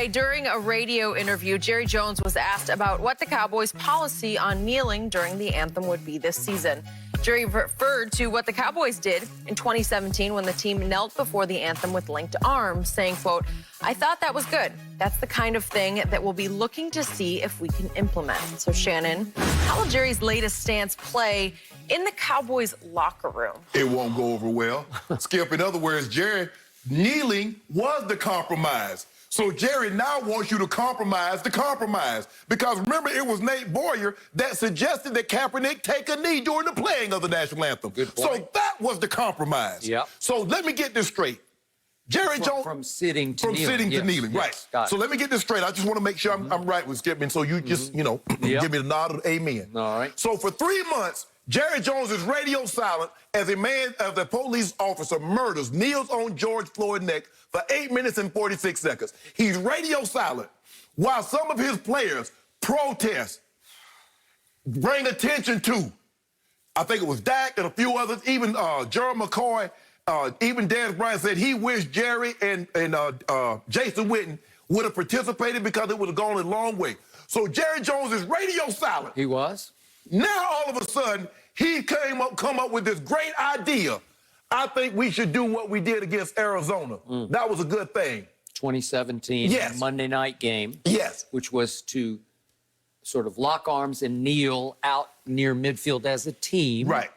Yesterday, during a radio interview, Jerry Jones was asked about what the Cowboys' policy on kneeling during the anthem would be this season. Jerry referred to what the Cowboys did in 2017 when the team knelt before the anthem with linked arms, saying, quote, "I thought that was good. That's the kind of thing that we'll be looking to see if we can implement." So, Shannon, how will Jerry's latest stance play in the Cowboys' locker room? It won't go over well. Skip, in other words, Jerry, kneeling was the compromise. So Jerry now wants you to compromise the compromise. Because remember, it was Nate Boyer that suggested that Kaepernick take a knee during the playing of the national anthem. Good point. So that was the compromise. Yep. So let me get this straight. Jerry Jones... From sitting to from kneeling. sitting to kneeling, yes. right. So let me get this straight. I just want to make sure I'm right with Skip. And so you just, you know, give me the nod of amen. All right. So for 3 months, Jerry Jones is radio silent as a man of the police officer kneels on George Floyd's neck for 8 minutes and 46 seconds. He's radio silent while some of his players protest, bring attention to, I think it was Dak and a few others, even Gerald McCoy, even Dez Bryant said he wished Jerry and Jason Witten would have participated because it would have gone a long way. So Jerry Jones is radio silent. He was? Now, all of a sudden, he come up with this great idea. I think we should do what we did against Arizona. That was a good thing. 2017 Yes. Monday night game. Yes. Which was to sort of lock arms and kneel out near midfield as a team. Right.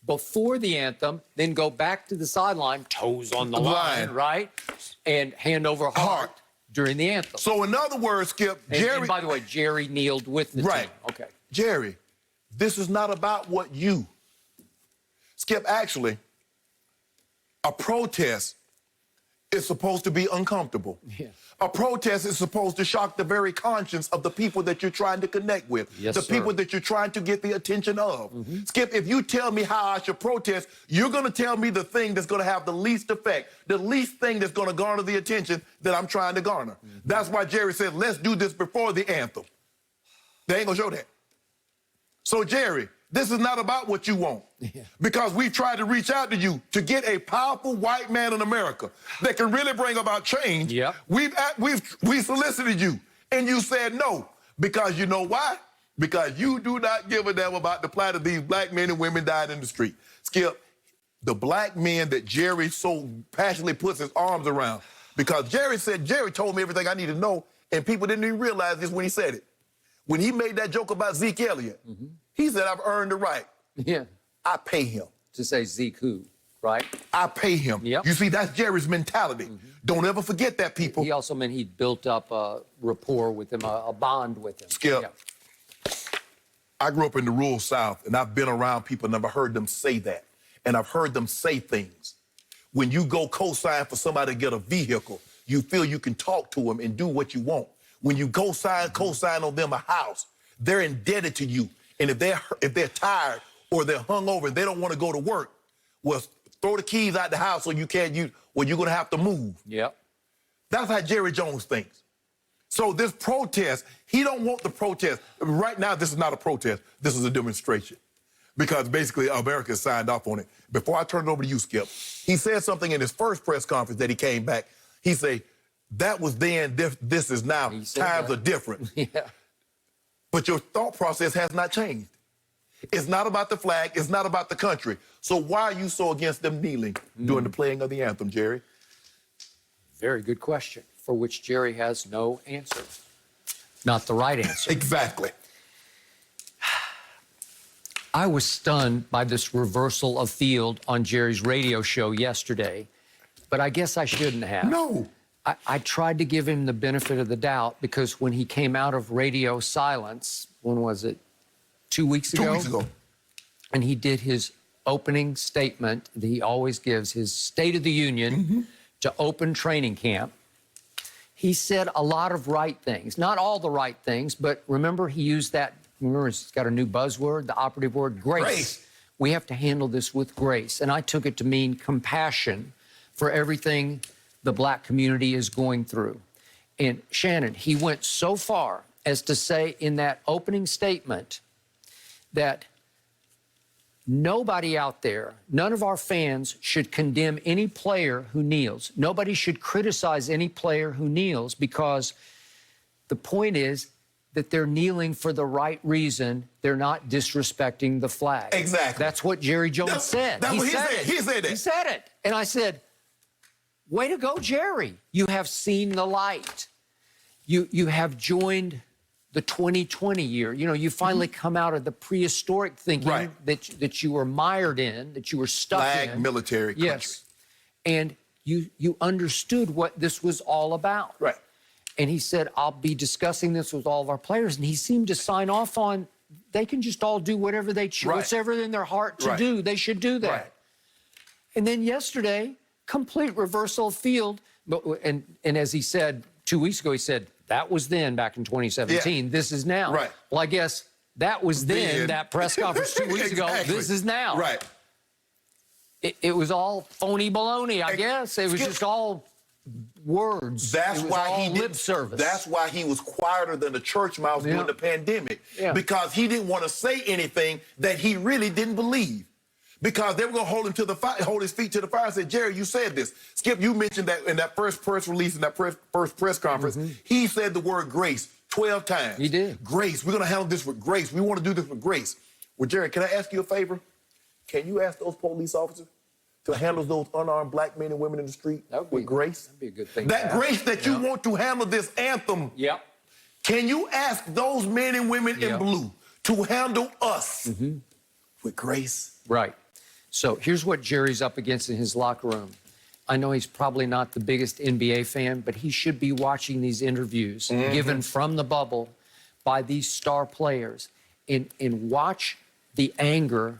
Before the anthem, then go back to the sideline, toes on the line, right? And hand over heart during the anthem. So, in other words, Skip, Jerry... And by the way, Jerry kneeled with the team. Okay. Jerry, this is not about what you... Skip, actually, a protest is supposed to be uncomfortable. Yeah. A protest is supposed to shock the very conscience of the people that you're trying to connect with, Yes, the sir. people that you're trying to get the attention of. Skip, if you tell me how I should protest, you're going to tell me the thing that's going to have the least effect, the least thing that's going to garner the attention that I'm trying to garner. That's why Jerry said, let's do this before the anthem. They ain't going to show that. So, Jerry, this is not about what you want. Because we've tried to reach out to you to get a powerful white man in America that can really bring about change. Yeah. We solicited you, and you said no. Because you know why? Because you do not give a damn about the plight of these black men and women dying in the street. Skip, the black men that Jerry so passionately puts his arms around. Because Jerry told me everything I need to know, and people didn't even realize this when he said it. When he made that joke about Zeke Elliott, he said, I've earned the right. Yeah. I pay him. To say Zeke who, right? I pay him. Yep. You see, that's Jerry's mentality. Don't ever forget that, people. He also meant he'd built up a rapport with him, a bond with him. Skip, Yeah. I grew up in the rural South, and I've been around people and I've heard them say that. And I've heard them say things. When you go co-sign for somebody to get a vehicle, you feel you can talk to them and do what you want. When you co-sign on them a house, they're indebted to you. And if they're tired or they're hungover and they don't want to go to work, well, throw the keys out the house so you can't use, well, you're going to have to move. Yep. That's how Jerry Jones thinks. So this protest, he don't want the protest. Right now, this is not a protest. This is a demonstration. Because basically, America signed off on it. Before I turn it over to you, Skip, he said something in his first press conference that he came back. He said, that was then, this is now. Times are different. Yeah. But your thought process has not changed. It's not about the flag. It's not about the country. So why are you so against them kneeling during the playing of the anthem, Jerry? Very good question, for which Jerry has no answer. Not the right answer. Exactly. I was stunned by this reversal of field on Jerry's radio show yesterday, but I guess I shouldn't have. No. I tried to give him the benefit of the doubt because when he came out of radio silence, when was it? 2 weeks ago? 2 weeks ago. And he did his opening statement that he always gives, his State of the Union to open training camp. He said a lot of right things, not all the right things, but remember he used that, remember he's got a new buzzword, the operative word, grace. We have to handle this with grace. And I took it to mean compassion for everything the black community is going through. And Shannon, he went so far as to say in that opening statement that nobody out there, none of our fans should condemn any player who kneels. Nobody should criticize any player who kneels, because the point is that they're kneeling for the right reason. They're not disrespecting the flag. Exactly. That's what Jerry Jones said. That's what he said. He said that. He said it. And I said, way to go, Jerry. You have seen the light. You have joined the 2020 year. You know, you finally come out of the prehistoric thinking that you were mired in, that you were stuck in. Flag military country. Yes. And you understood what this was all about. Right. And he said, I'll be discussing this with all of our players. And he seemed to sign off on, they can just all do whatever they choose, whatever in their heart to do, they should do that. Right. And then yesterday, complete reversal of field. And as he said 2 weeks ago, he said, that was then back in 2017. This is now. Right. Well, I guess that was then, that press conference 2 weeks ago. This is now. Right. It was all phony baloney, I guess. It was just all words. That's why he did lip service. That's why he was quieter than the church mouse during the pandemic, because he didn't want to say anything that he really didn't believe, because they were going to hold him to the fire, hold his feet to the fire, and say, Jerry, you said this. Skip, you mentioned that in that first press release, in that first press conference, he said the word grace 12 times. He did. Grace. We're going to handle this with grace. We want to do this with grace. Well, Jerry, can I ask you a favor? Can you ask those police officers to handle those unarmed black men and women in the street with grace? That'd be a good thing. That grace that you want to handle this anthem. Yep. Can you ask those men and women in blue to handle us with grace? Right. So here's what Jerry's up against in his locker room. I know he's probably not the biggest NBA fan, but he should be watching these interviews given from the bubble by these star players and watch the anger,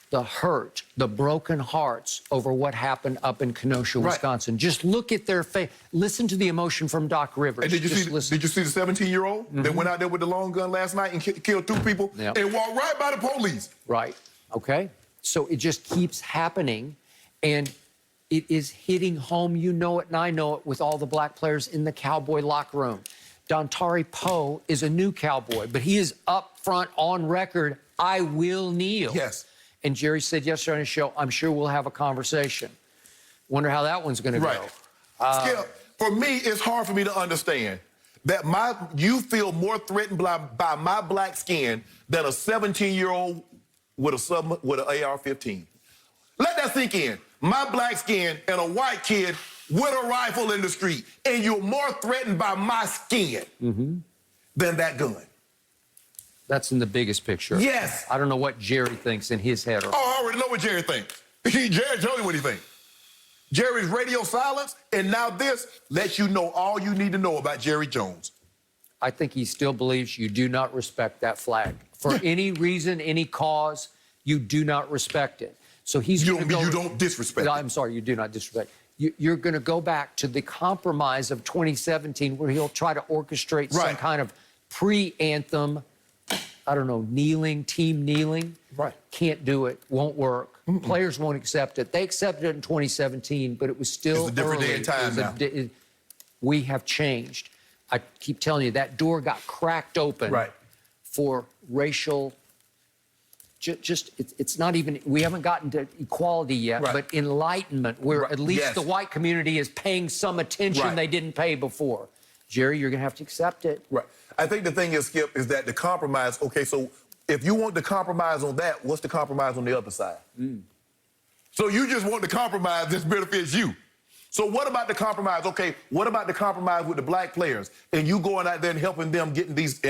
the hurt, the broken hearts over what happened up in Kenosha, Wisconsin. Just look at their face. Listen to the emotion from Doc Rivers. And did you see the 17-year-old that went out there with the long gun last night and killed 2 people and walked right by the police? Right. Okay. So it just keeps happening, and it is hitting home. You know it, and I know it, with all the black players in the Cowboy locker room. Dontari Poe is a new Cowboy, but he is up front on record, I will kneel. Yes. And Jerry said yesterday on his show, I'm sure we'll have a conversation. Wonder how that one's going to go. Skip, for me, it's hard for me to understand that you feel more threatened by my black skin than a 17-year-old with an AR-15. Let that sink in. My black skin and a white kid with a rifle in the street, and you're more threatened by my skin than that gun. That's in the biggest picture. Yes. I don't know what Jerry thinks in his head. Oh, I already know what Jerry thinks. Jerry told me what he thinks. Jerry's radio silence, and now this lets you know all you need to know about Jerry Jones. I think he still believes you do not respect that flag. For any reason, any cause, you do not respect it. So he's You don't disrespect it. I'm sorry, you do not disrespect it. You're going to go back to the compromise of 2017 where he'll try to orchestrate some kind of pre-anthem, I don't know, kneeling, team kneeling. Right. Can't do it, won't work. Players won't accept it. They accepted it in 2017, but it was still It's a different day early. and time now. We have changed. I keep telling you, that door got cracked open for racial, it's not even, we haven't gotten to equality yet, but enlightenment, where at least the white community is paying some attention they didn't pay before. Jerry, you're going to have to accept it. Right. I think the thing is, Skip, is that the compromise, okay, so if you want to compromise on that, what's the compromise on the other side? So you just want the compromise that benefits you. So what about the compromise? Okay, what about the compromise with the black players and you going out there and helping them getting these...